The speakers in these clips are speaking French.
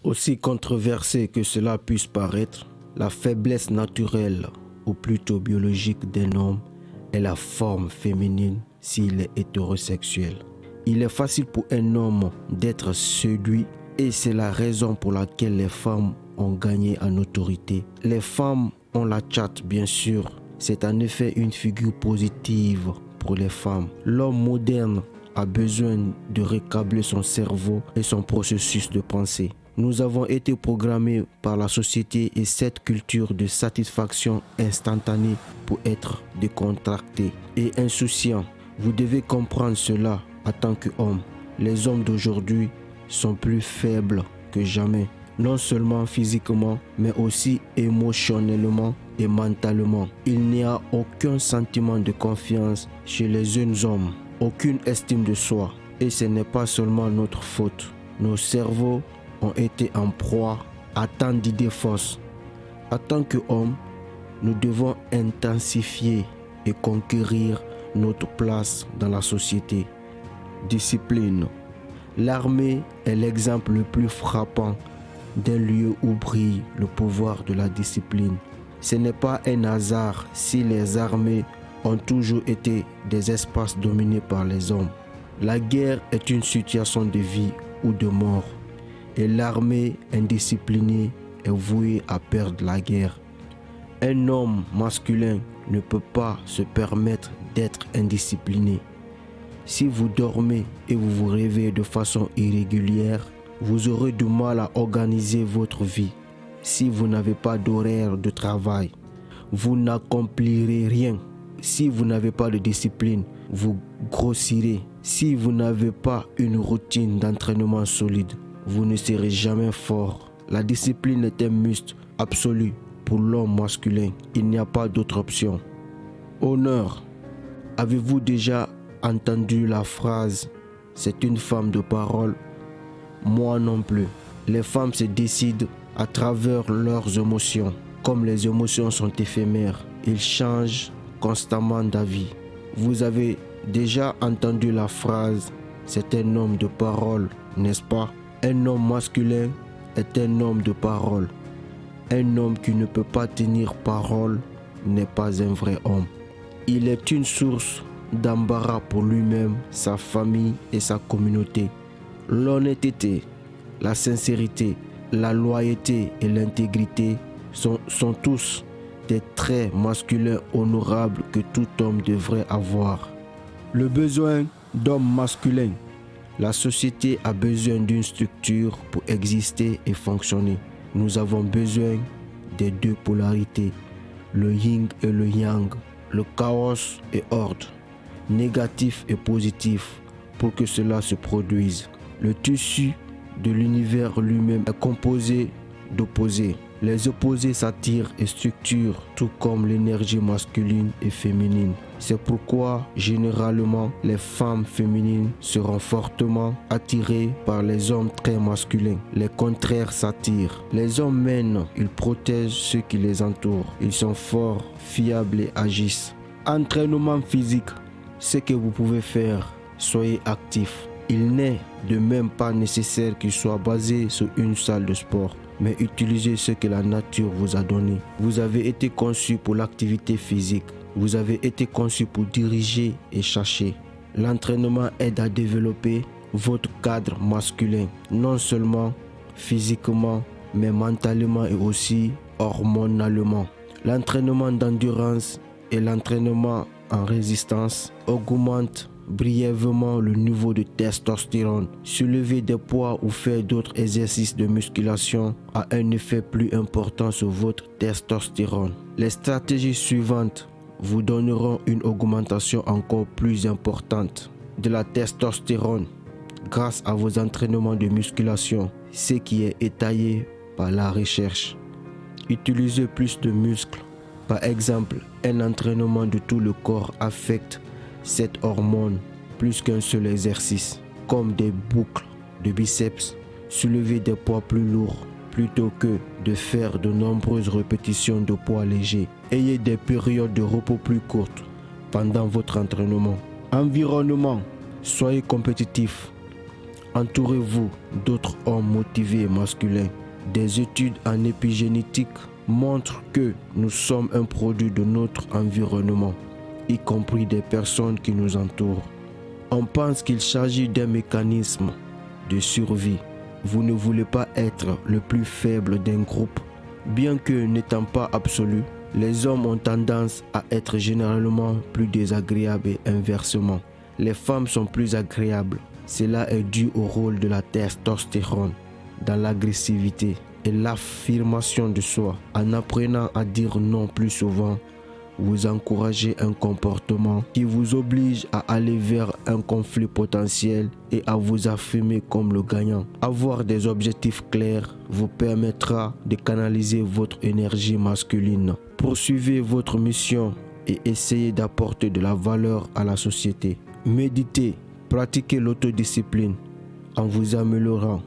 Aussi controversé que cela puisse paraître, la faiblesse naturelle, ou plutôt biologique d'un homme, est la forme féminine s'il est hétérosexuel. Il est facile pour un homme d'être séduit et c'est la raison pour laquelle les femmes ont gagné en autorité. Les femmes ont la chatte, bien sûr. C'est en effet une figure positive pour les femmes. L'homme moderne a besoin de recabler son cerveau et son processus de pensée. Nous avons été programmés par la société et cette culture de satisfaction instantanée pour être décontractés et insouciants. Vous devez comprendre cela en tant qu'homme. Les hommes d'aujourd'hui sont plus faibles que jamais, non seulement physiquement, mais aussi émotionnellement et mentalement. Il n'y a aucun sentiment de confiance chez les jeunes hommes, aucune estime de soi. Et ce n'est pas seulement notre faute. Nos cerveaux ont été en proie à tant d'idées fausses. En tant qu'hommes, nous devons intensifier et conquérir notre place dans la société. Discipline. L'armée est l'exemple le plus frappant d'un lieu où brille le pouvoir de la discipline. Ce n'est pas un hasard si les armées ont toujours été des espaces dominés par les hommes. La guerre est une situation de vie ou de mort. Et l'armée indisciplinée est vouée à perdre la guerre. Un homme masculin ne peut pas se permettre d'être indiscipliné. Si vous dormez et vous vous réveillez de façon irrégulière, vous aurez du mal à organiser votre vie. Si vous n'avez pas d'horaire de travail, vous n'accomplirez rien. Si vous n'avez pas de discipline, vous grossirez. Si vous n'avez pas une routine d'entraînement solide, vous ne serez jamais fort. La discipline est un must absolu pour l'homme masculin. Il n'y a pas d'autre option. Honneur. Avez-vous déjà entendu la phrase « c'est une femme de parole » ? Moi non plus. Les femmes se décident à travers leurs émotions. Comme les émotions sont éphémères, ils changent constamment d'avis. Vous avez déjà entendu la phrase « c'est un homme de parole », n'est-ce pas ? Un homme masculin est un homme de parole. Un homme qui ne peut pas tenir parole n'est pas un vrai homme. Il est une source d'embarras pour lui-même, sa famille et sa communauté. L'honnêteté, la sincérité, la loyauté et l'intégrité sont tous des traits masculins honorables que tout homme devrait avoir. Le besoin d'hommes masculins. La société a besoin d'une structure pour exister et fonctionner. Nous avons besoin des deux polarités, le yin et le yang, le chaos et ordre, négatif et positif, pour que cela se produise. Le tissu de l'univers lui-même est composé d'opposés. Les opposés s'attirent et structurent, tout comme l'énergie masculine et féminine. C'est pourquoi, généralement, les femmes féminines seront fortement attirées par les hommes très masculins. Les contraires s'attirent. Les hommes mènent, ils protègent ceux qui les entourent. Ils sont forts, fiables et agissent. Entraînement physique. Ce que vous pouvez faire, soyez actifs. Il n'est de même pas nécessaire qu'il soit basé sur une salle de sport, mais utilisez ce que la nature vous a donné. Vous avez été conçu pour l'activité physique. Vous avez été conçu pour diriger et chercher. L'entraînement aide à développer votre cadre masculin, non seulement physiquement, mais mentalement et aussi hormonalement. L'entraînement d'endurance et l'entraînement en résistance augmentent brièvement le niveau de testostérone. Soulever des poids ou faire d'autres exercices de musculation a un effet plus important sur votre testostérone. Les stratégies suivantes vous donneront une augmentation encore plus importante de la testostérone grâce à vos entraînements de musculation, ce qui est étayé par la recherche. Utilisez plus de muscles. Par exemple, un entraînement de tout le corps affecte cette hormone plus qu'un seul exercice, comme des boucles de biceps, soulever des poids plus lourds plutôt que de faire de nombreuses répétitions de poids légers. Ayez des périodes de repos plus courtes pendant votre entraînement. Environnement, soyez compétitif. Entourez-vous d'autres hommes motivés et masculins. Des études en épigénétique montrent que nous sommes un produit de notre environnement, y compris des personnes qui nous entourent. On pense qu'il s'agit d'un mécanisme de survie. Vous ne voulez pas être le plus faible d'un groupe. Bien que n'étant pas absolu, les hommes ont tendance à être généralement plus désagréables et inversement. Les femmes sont plus agréables. Cela est dû au rôle de la testostérone dans l'agressivité et l'affirmation de soi. En apprenant à dire non plus souvent, vous encouragez un comportement qui vous oblige à aller vers un conflit potentiel et à vous affirmer comme le gagnant. Avoir des objectifs clairs vous permettra de canaliser votre énergie masculine. Poursuivez votre mission et essayez d'apporter de la valeur à la société. Méditez, pratiquez l'autodiscipline en vous améliorant.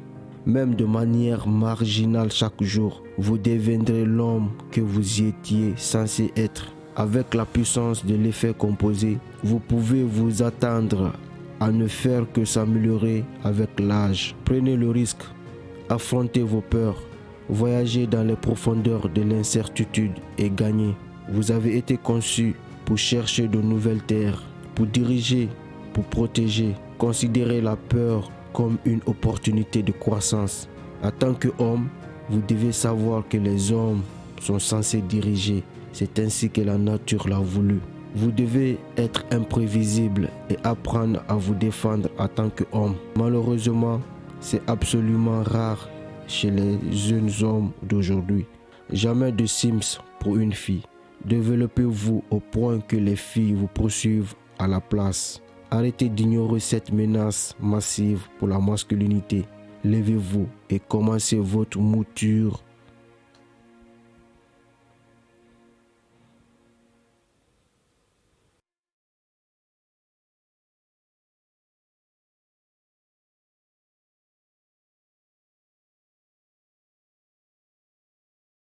Même de manière marginale chaque jour, vous deviendrez l'homme que vous étiez censé être. Avec la puissance de l'effet composé, vous pouvez vous attendre à ne faire que s'améliorer avec l'âge. Prenez le risque, affrontez vos peurs, voyagez dans les profondeurs de l'incertitude et gagnez. Vous avez été conçu pour chercher de nouvelles terres, pour diriger, pour protéger. Considérez la peur comme une opportunité de croissance. En tant qu'homme, vous devez savoir que les hommes sont censés diriger. C'est ainsi que la nature l'a voulu. Vous devez être imprévisible et apprendre à vous défendre en tant qu'homme. Malheureusement, c'est absolument rare chez les jeunes hommes d'aujourd'hui. Jamais de Sims pour une fille. Développez-vous au point que les filles vous poursuivent à la place. Arrêtez d'ignorer cette menace massive pour la masculinité. Levez-vous et commencez votre mouture